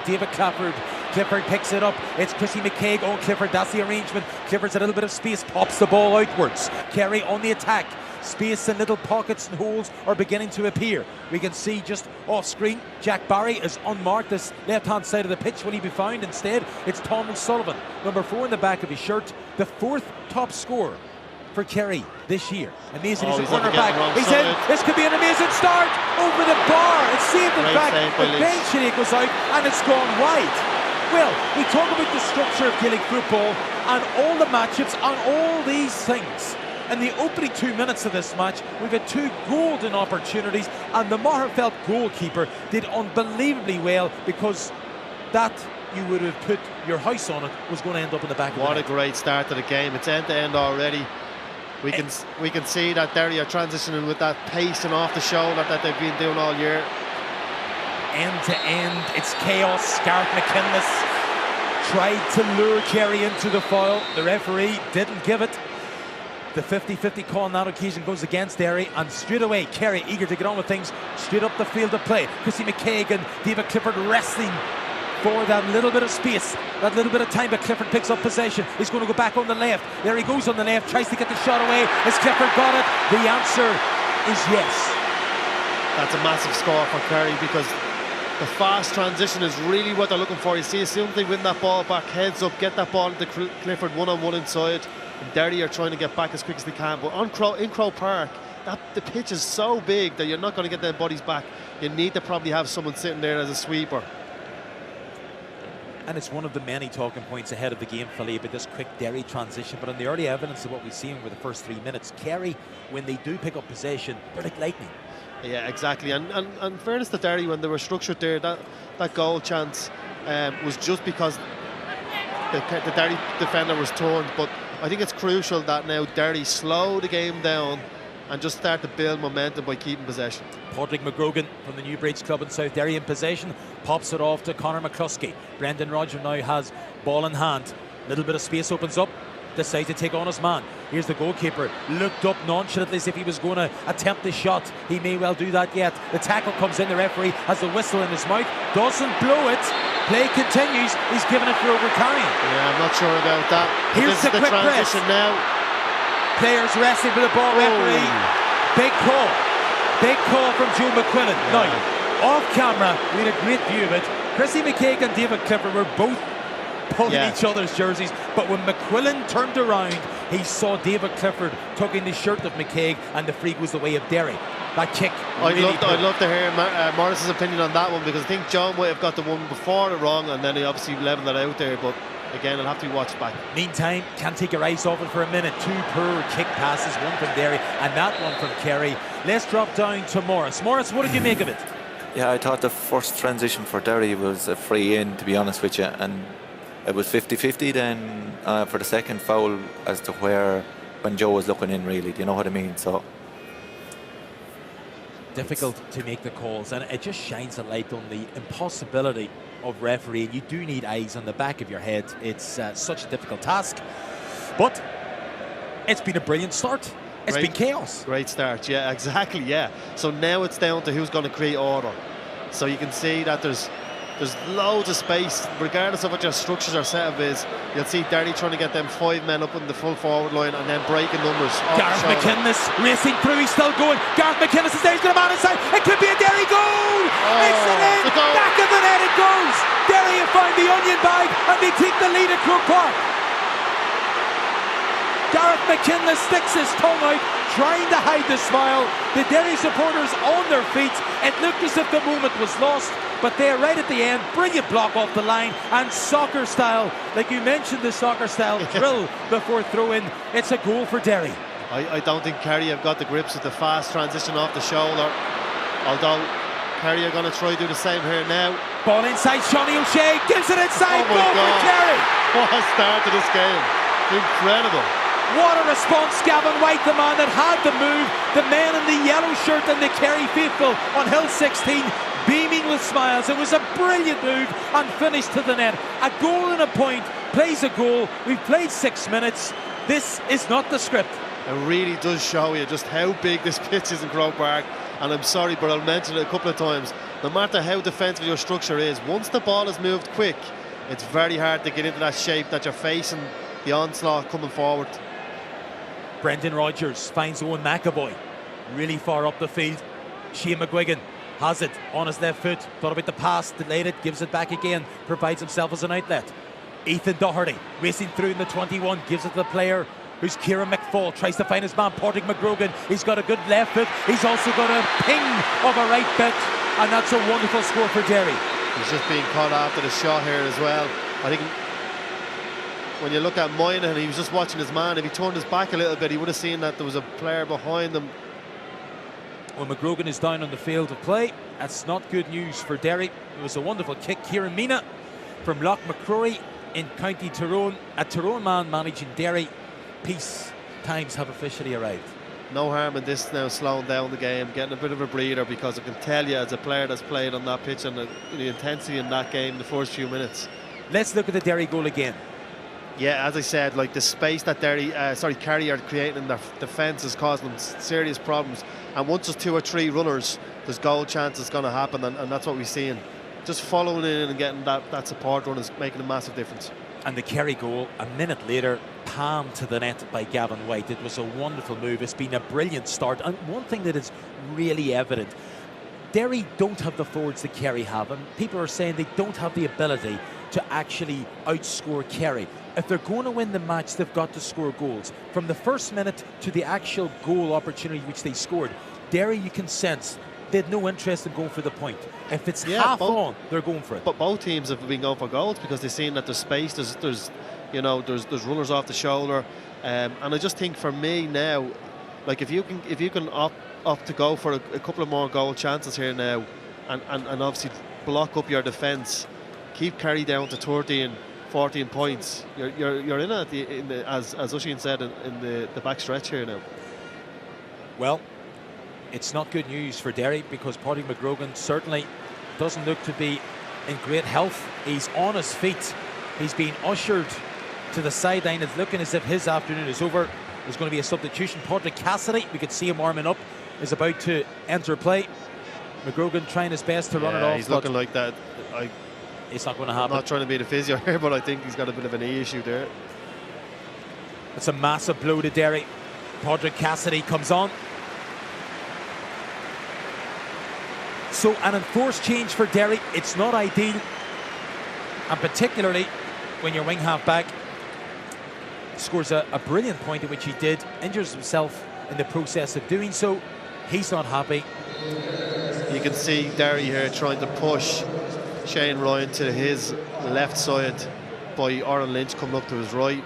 David Clifford. Clifford picks it up. It's Chrissy McKaigue on Clifford. That's the arrangement. Clifford's a little bit of space, pops the ball outwards. Kerry on the attack. Space and little pockets and holes are beginning to appear. We can see just off screen, Jack Barry is unmarked this left-hand side of the pitch. Will he be found? Instead, it's Tom O'Sullivan, number 4 in the back of his shirt, the 4th top scorer for Kerry this year. Amazing, he's a corner back. He's in. This could be an amazing start over the bar. It's saved in fact. The bench shake goes out and it's gone wide. Well, we talk about the structure of Gaelic football and all the matchups and all these things. In the opening 2 minutes of this match, we've had 2 golden opportunities, and the Magherafelt goalkeeper did unbelievably well, because that, you would have put your house on it, was going to end up in the back of the net. What a great start to the game. It's end to end already. We can see that Derry are transitioning with that pace and off the shoulder that they've been doing all year. End to end, it's chaos. Gareth McKinless tried to lure Kerry into the foul. The referee didn't give it. The 50-50 call on that occasion goes against Derry, and straight away Kerry, eager to get on with things, straight up the field of play. Chrissy McKaigue and David Clifford wrestling for that little bit of space, that little bit of time, but Clifford picks up possession. He's going to go back on the left. There he goes on the left, tries to get the shot away. Has Clifford got it? The answer is yes. That's a massive score for Kerry, because the fast transition is really what they're looking for. You see, as soon as they win that ball back, heads up, get that ball into Clifford one-on-one inside, and Derry are trying to get back as quick as they can. But in Croke Park, the pitch is so big that you're not going to get their bodies back. You need to probably have someone sitting there as a sweeper. And it's one of the many talking points ahead of the game, Philly, about this quick Derry transition. But on the early evidence of what we've seen over the first 3 minutes, Kerry, when they do pick up possession, they're like lightning. Yeah, exactly. And fairness to Derry, when they were structured there, that goal chance was just because the Derry defender was turned. But I think it's crucial that now Derry slow the game down and just start to build momentum by keeping possession. Padraig McGrogan from the Newbridge Club in South Derry in possession, pops it off to Conor McCluskey. Brendan Rodger now has ball in hand. Little bit of space opens up, decides to take on his man. Here's the goalkeeper, looked up nonchalantly as if he was going to attempt the shot. He may well do that yet. The tackle comes in, the referee has the whistle in his mouth, doesn't blow it. Play continues, he's given it for overcarrying. Yeah, I'm not sure about that. Here's the quick transition press. now. Players wrestling with the ball, referee. Big call from Joe McQuillan. Yeah. Now, off camera, we had a great view of it. Chrissy McKaigue and David Clifford were both pulling each other's jerseys, but when McQuillan turned around, he saw David Clifford tugging the shirt of McKaigue, and the free goes the way of Derry. That kick. I'd love to hear Morris's opinion on that one, because I think John might have got the one before it wrong, and then he obviously levelled it out there. But again, it'll have to be watched back. Meantime, can't take your eyes off it for a minute. 2 poor kick passes, one from Derry and that one from Kerry. Let's drop down to Morris. Morris, what did you make of it? Yeah, I thought the first transition for Derry was a free in, to be honest with you, and it was 50-50 then for the second foul as to when Joe was looking in, really. Do you know what I mean? So difficult to make the calls, and it just shines a light on the impossibility of refereeing. You do need eyes on the back of your head. It's such a difficult task, but it's been a brilliant start. It's been chaos. Great start, yeah, exactly, yeah. So now it's down to who's going to create order. So you can see that there's loads of space, regardless of what your structures or setup is. You'll see Derry trying to get them 5 men up in the full forward line and then breaking numbers. Gareth McKinless racing through, he's still going. Gareth McKinless is there, he's got a man inside. It could be a Derry goal! It's an in! Back of the net it goes! Derry have found the onion bag and they take the lead at Croke Park. Gareth McKinless sticks his tongue out, trying to hide the smile. The Derry supporters on their feet. It looked as if the moment was lost, but there right at the end, brilliant block off the line, and soccer style, like you mentioned, the soccer style drill before throw-in. It's a goal for Derry. I don't think Kerry have got the grips with the fast transition off the shoulder, although Kerry are going to try to do the same here now. Ball inside, Seanie O'Shea gives it inside, goal for Kerry. What a start to this game, incredible. What a response, Gavin White, the man that had the move. The men in the yellow shirt and the Kerry faithful on Hill 16, beaming with smiles. It was a brilliant move and finished to the net. A goal and a point, plays a goal. We've played 6 minutes. This is not the script. It really does show you just how big this pitch is in Croke Park. And I'm sorry, but I'll mention it a couple of times. no matter how defensive your structure is, once the ball is moved quick, it's very hard to get into that shape that you're facing the onslaught coming forward. Brendan Rodgers finds Owen McAvoy really far up the field. Shane McGuigan has it on his left foot, thought about the pass, delayed it, gives it back again, provides himself as an outlet. Ethan Doherty racing through in the 21, gives it to the player who's Kieran McFall, tries to find his man Patrick McGrogan. He's got a good left foot, he's also got a ping of a right foot, and that's a wonderful score for Derry. He's just being caught after the shot here as well. I think when you look at Moynihan, he was just watching his man. If he turned his back a little bit, he would have seen that there was a player behind him. When McGrogan is down on the field of play, that's not good news for Derry. It was a wonderful kick. Kieran Mina from Loch McCrory in County Tyrone. A Tyrone man managing Derry. Peace times have officially arrived. No harm in this now, slowing down the game, getting a bit of a breather, because I can tell you, as a player that's played on that pitch and the intensity in that game, the first few minutes. Let's look at the Derry goal again. Yeah, as I said, like the space that Kerry are creating in their defence is causing them serious problems. And once there's 2 or 3 runners, there's goal chances going to happen, and that's what we're seeing. Just following in and getting that support run is making a massive difference. And the Kerry goal, a minute later, palmed to the net by Gavin White. It was a wonderful move. It's been a brilliant start. And one thing that is really evident, Derry don't have the forwards that Kerry have, and people are saying they don't have the ability to actually outscore Kerry. If they're going to win the match, they've got to score goals. From the first minute to the actual goal opportunity which they scored, Derry, you can sense they had no interest in going for the point. If it's half on, they're going for it. But both teams have been going for goals because they've seen that there's space, there's runners off the shoulder, and I just think for me now, like if you can opt to go for a couple of more goal chances here now, and obviously block up your defence, keep Kerry down to 13, 14 points, you're in it as Oisín said in the back stretch here now. Well, it's not good news for Derry, because Patrick McGrogan certainly doesn't look to be in great health. He's on his feet. He's been ushered to the sideline. It's looking as if his afternoon is over. There's going to be a substitution. Patrick Cassidy, we could see him warming up, is about to enter play. McGrogan trying his best to run it off. He's looking like that. It's not going to happen. I'm not trying to be the physio here, but I think he's got a bit of a knee issue there. It's a massive blow to Derry. Patrick Cassidy comes on. So an enforced change for Derry. It's not ideal, and particularly when your wing half back scores a brilliant point, in which he did, injures himself in the process of doing so. He's not happy. You can see Derry here trying to push Shane Ryan to his left side by Oren Lynch coming up to his right,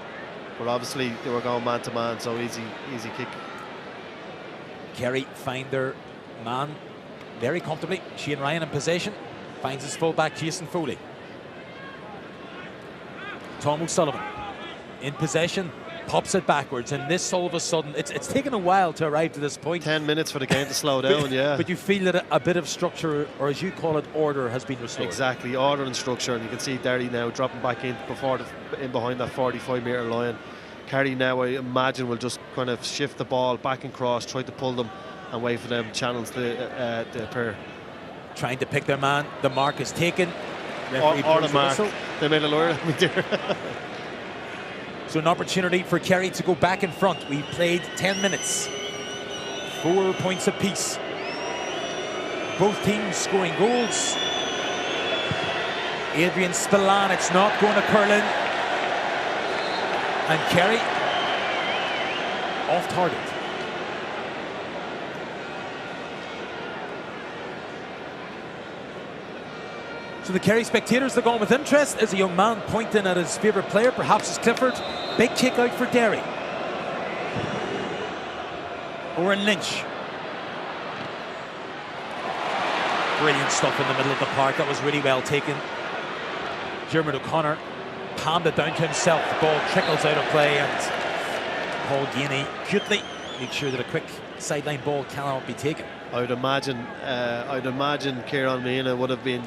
but obviously they were going man to man, so easy kick. Kerry find their man very comfortably. Shane Ryan in possession, finds his fullback Jason Foley. Tom O'Sullivan in possession, pops it backwards, and this all of a sudden, it's taken a while to arrive to this point. 10 minutes for the game to slow down, yeah. But you feel that a bit of structure, or as you call it, order, has been restored. Exactly, order and structure, and you can see Derry now dropping back in behind that 45-metre line. Kerry now, I imagine, will just kind of shift the ball back and cross, try to pull them and wait for them to challenge the pair. Trying to pick their man. The mark is taken. Or the mark. They made a lawyer of me there. So an opportunity for Kerry to go back in front. We played 10 minutes. 4 points apiece. Both teams scoring goals. Adrian Spillane, it's not going to curl in. And Kerry off target. So the Kerry spectators, they're going with interest as a young man pointing at his favourite player, perhaps it's Clifford. Big kick out for Derry. Oren Lynch. Brilliant stuff in the middle of the park. That was really well taken. Dermot O'Connor palmed it down to himself. The ball trickles out of play, and Paul Geaney cutely makes sure that a quick sideline ball cannot be taken. I'd imagine Kieran Mina would have been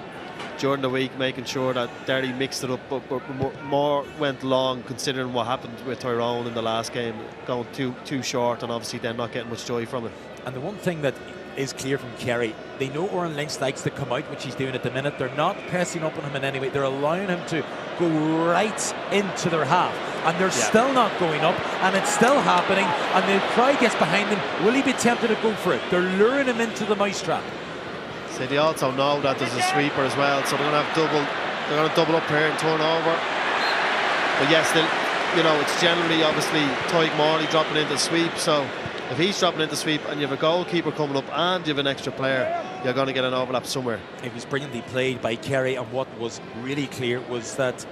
during the week making sure that Derry mixed it up, but more went long, considering what happened with Tyrone in the last game, going too short, and obviously then not getting much joy from it. And the one thing that is clear from Kerry. They know Oren Lynch likes to come out, which he's doing at the minute. They're not pressing up on him in any way. They're allowing him to go right into their half. And they're still not going up, and it's still happening. And the crowd gets behind them. Will he be tempted to go for it? They're luring him into the mousetrap. So they also know that there's a sweeper as well, so they're going to have they're going to double up here and turn over. But yes, it's generally obviously Tyke Morley dropping into sweep, so if he's dropping into sweep and you have a goalkeeper coming up and you have an extra player, you're going to get an overlap somewhere. It was brilliantly played by Kerry, and what was really clear was that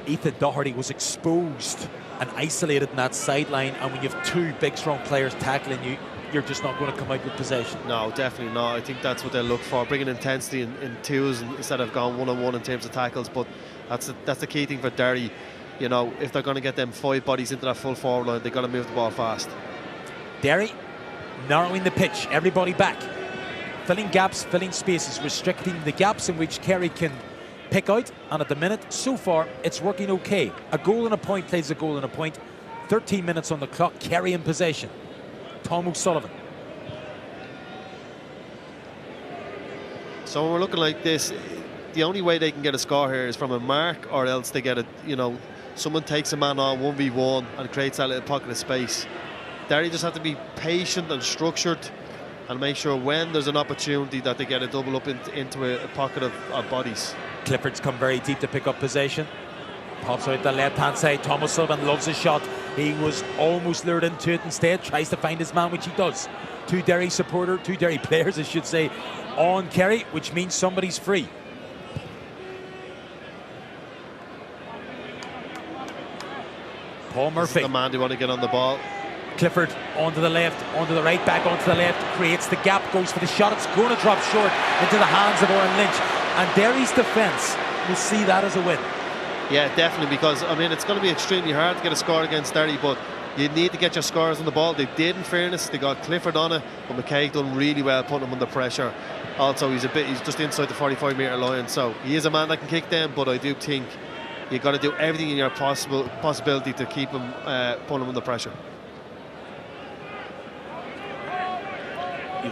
Ethan Doherty was exposed and isolated in that sideline, and when you have two big strong players tackling you, you're just not going to come out with possession. No, definitely not. I think that's what they'll look for, bringing intensity in twos instead of going one-on-one in terms of tackles. But that's the key thing for Derry. If they're going to get them 5 bodies into that full forward line, they've got to move the ball fast. Derry narrowing the pitch, everybody back, filling gaps, filling spaces, restricting the gaps in which Kerry can pick out. And at the minute, so far, it's working okay. A goal and a point plays a goal and a point. 13 minutes on the clock, Kerry in possession. Tom O'Sullivan. So when we're looking like this, the only way they can get a score here is from a mark, or else they get someone takes a man on 1v1 and creates that little pocket of space. Derry just have to be patient and structured and make sure when there's an opportunity that they get a double up into a pocket of bodies. Clifford's come very deep to pick up possession. Pops out the left-hand side. Tom O'Sullivan loves his shot. He was almost lured into it. Instead, tries to find his man, which he does. Two Derry players, I should say, on Kerry, which means somebody's free. Paul Murphy. This is the man who want to get on the ball. Clifford onto the left, onto the right, back onto the left, creates the gap, goes for the shot. It's going to drop short into the hands of Oren Lynch. And Derry's defence will see that as a win. Yeah, definitely, because it's going to be extremely hard to get a score against Derry, but you need to get your scores on the ball. They did, in fairness. They got Clifford on it, but McKay done really well putting him under pressure. Also, he's just inside the 45-metre line, so he is a man that can kick them, but I do think you've got to do everything in your possibility to keep him, putting him under pressure.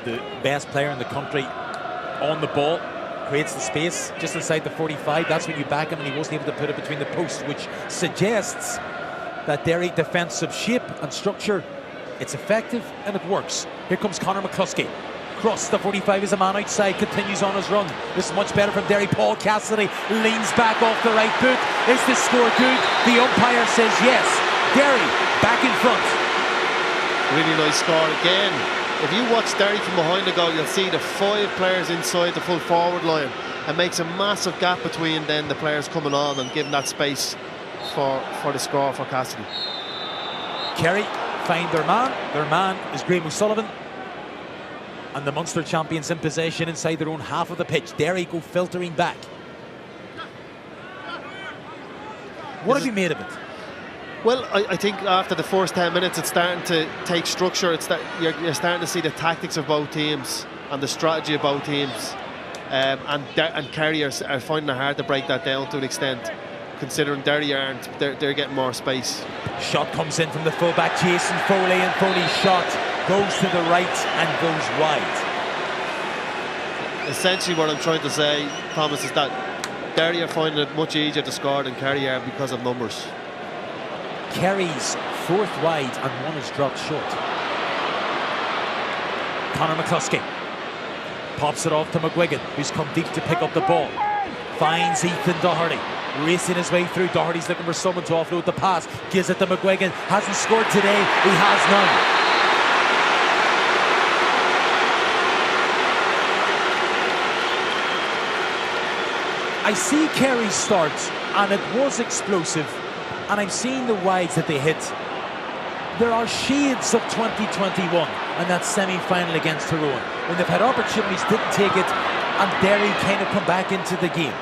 The best player in the country on the ball, creates the space just inside the 45. That's when you back him, and he wasn't able to put it between the posts, which suggests that Derry defensive shape and structure, it's effective and it works. Here comes Conor McCluskey. Cross the 45 is a man outside, continues on his run. This is much better from Derry. Paul Cassidy leans back off the right boot. Is the score good? The umpire says yes. Derry back in front. Really nice score again. If you watch Derry from behind the goal, you'll see the 5 players inside the full forward line. It makes a massive gap between then the players coming on and giving that space for the score for Cassidy. Kerry find their man. Their man is Graham O'Sullivan. And the Munster champions in possession inside their own half of the pitch. Derry go filtering back. What have you made of it? Well, I think after the first 10 minutes, it's starting to take structure. You're starting to see the tactics of both teams and the strategy of both teams. And Kerry are finding it hard to break that down to an extent, considering Derry aren't. They're getting more space. Shot comes in from the fullback, Jason Foley, and Foley's shot goes to the right and goes wide. Essentially what I'm trying to say, Thomas, is that Derry are finding it much easier to score than Kerry are because of numbers. Kerry's 4th wide and one is dropped short. Conor McCluskey pops it off to McGuigan, who's come deep to pick up the ball. Finds Ethan Doherty, racing his way through. Doherty's looking for someone to offload the pass. Gives it to McGuigan. Hasn't scored today. He has now. I see Kerry's start, and it was explosive. And I'm seeing the wides that they hit. There are shades of 2021 and that semi-final against Tyrone, when they've had opportunities, didn't take it, and Derry kind of come back into the game.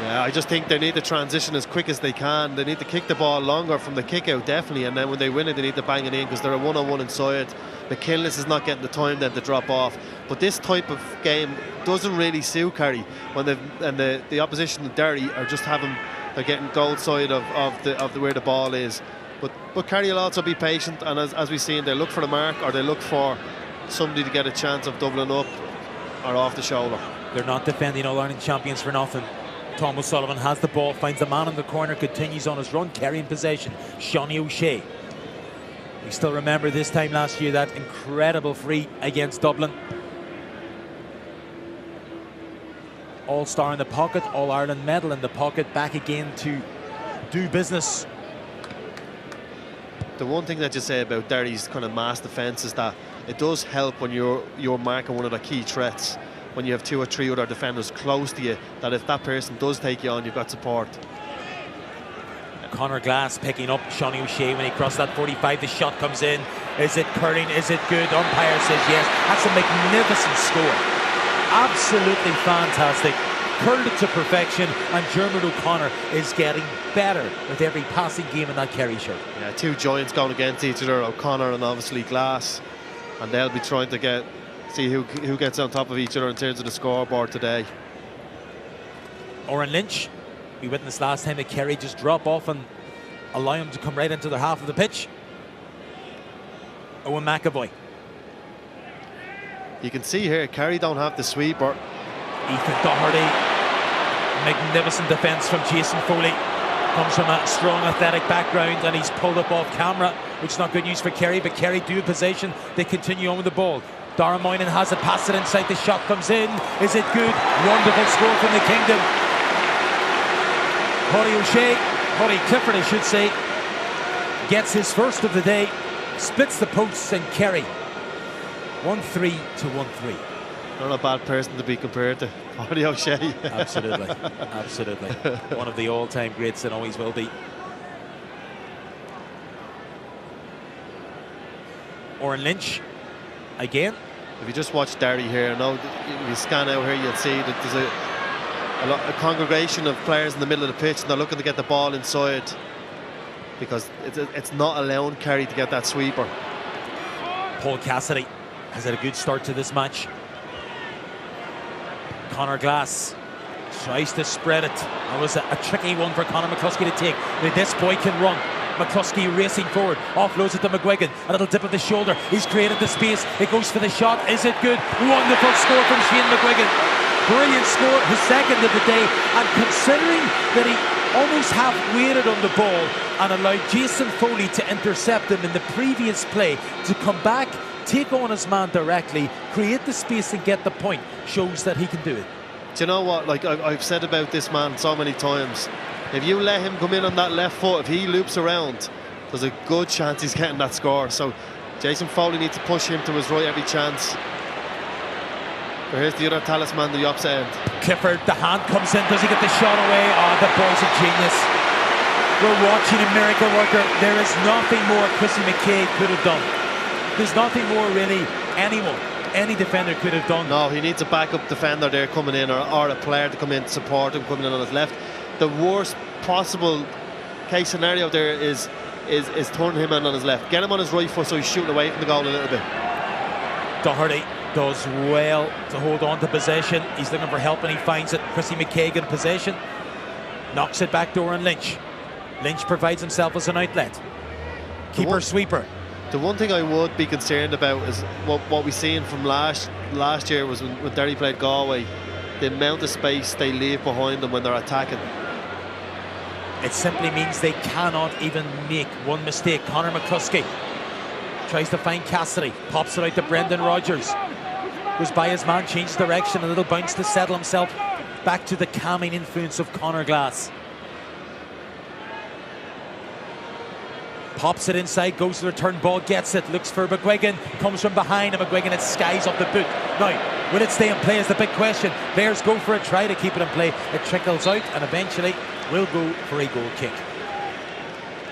Yeah, I just think they need to transition as quick as they can. They need to kick the ball longer from the kick out, definitely, and then when they win it, they need to bang it in, because they're a one-on-one inside. McKinless is not getting the time then to drop off. But this type of game doesn't really suit Kerry, when the opposition in Derry are just they're getting goal side of where the ball is. But Kerry will also be patient, and as we've seen, they look for the mark, or they look for somebody to get a chance of doubling up or off the shoulder. They're not defending All-Ireland champions for nothing. Tom O'Sullivan has the ball, finds the man in the corner, continues on his run, carrying possession. Seanie O'Shea. We still remember this time last year that incredible free against Dublin. All-Star in the pocket, All-Ireland medal in the pocket, back again to do business. The one thing that you say about Derry's kind of mass defence is that it does help when you're marking one of the key threats, when you have 2 or 3 other defenders close to you, that if that person does take you on, you've got support. Conor Glass picking up Seanie O'Shea when he crossed that 45. The shot comes in. Is it curling? Is it good? Umpire says yes. That's a magnificent score. Absolutely fantastic. Curled it to perfection, and Dermot O'Connor is getting better with every passing game in that Kerry shirt. Yeah, 2 giants going against each other, O'Connor and obviously Glass, and they'll be trying to see who gets on top of each other in terms of the scoreboard today. Oren Lynch, we witnessed last time that Kerry just drop off and allow him to come right into their half of the pitch. Owen McAvoy. You can see here, Kerry don't have the sweeper. Ethan Doherty. Magnificent defence from Jason Foley. Comes from a strong athletic background, and he's pulled up off camera, which is not good news for Kerry, but Kerry do possession. They continue on with the ball. Dara Moynihan has it, passed it inside, the shot comes in. Is it good? Wonderful score from the Kingdom. Paddy Clifford I should say, gets his first of the day, splits the posts, and Kerry 1-3 to 1-3. Not a bad person to be compared to Paddy O'Shea. Absolutely, absolutely. One of the all-time greats and always will be. Oren Lynch again. If you just watch Derry here, now if you scan out here, you'll see that there's a congregation of players in the middle of the pitch, and they're looking to get the ball inside because it's not allowing Kerry to get that sweeper. Paul Cassidy has had a good start to this match. Conor Glass tries to spread it. That was a tricky one for Conor McCluskey to take. But this boy can run. McCluskey racing forward, offloads it to McGuigan. A little dip of the shoulder. He's created the space. It goes for the shot. Is it good? Wonderful score from Shane McGuigan. Brilliant score, his second of the day. And considering that he almost half waited on the ball and allowed Jason Foley to intercept him in the previous play, to come back, take on his man directly, create the space and get the point, shows that he can do it. Do you know what, like I've said about this man so many times, if you let him come in on that left foot, if he loops around, there's a good chance he's getting that score. So Jason Foley needs to push him to his right every chance. But here's the other talisman, the opposite end. Clifford, the hand comes in, does he get the shot away? Oh, the boy's a genius. We're watching a miracle worker. There is nothing more Chrissy McKay could have done. There's nothing more really any defender could have done. No, he needs a backup defender there coming in, or a player to come in to support him coming in on his left. The worst possible case scenario there is turning him in on his left. Get him on his right foot so he's shooting away from the goal a little bit. Doherty does well to hold on to possession. He's looking for help and he finds it. Chrissy McKay in possession. Knocks it back to Oren Lynch. Lynch provides himself as an outlet. Keeper sweeper. The one thing I would be concerned about is what we seen from last year was when Derry played Galway, the amount of space they leave behind them when they're attacking. It simply means they cannot even make one mistake. Conor McCluskey tries to find Cassidy, pops it out to Brendan Rodgers. Goes by his man, changes direction, a little bounce to settle himself back to the calming influence of Conor Glass. Pops it inside, goes to the return ball, gets it, looks for McGuigan, comes from behind, and McGuigan, it skies off the boot. Now, will it stay in play is the big question. Bears go for a try to keep it in play. It trickles out and eventually will go for a goal kick.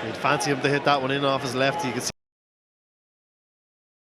You'd fancy him to hit that one in off his left. You can see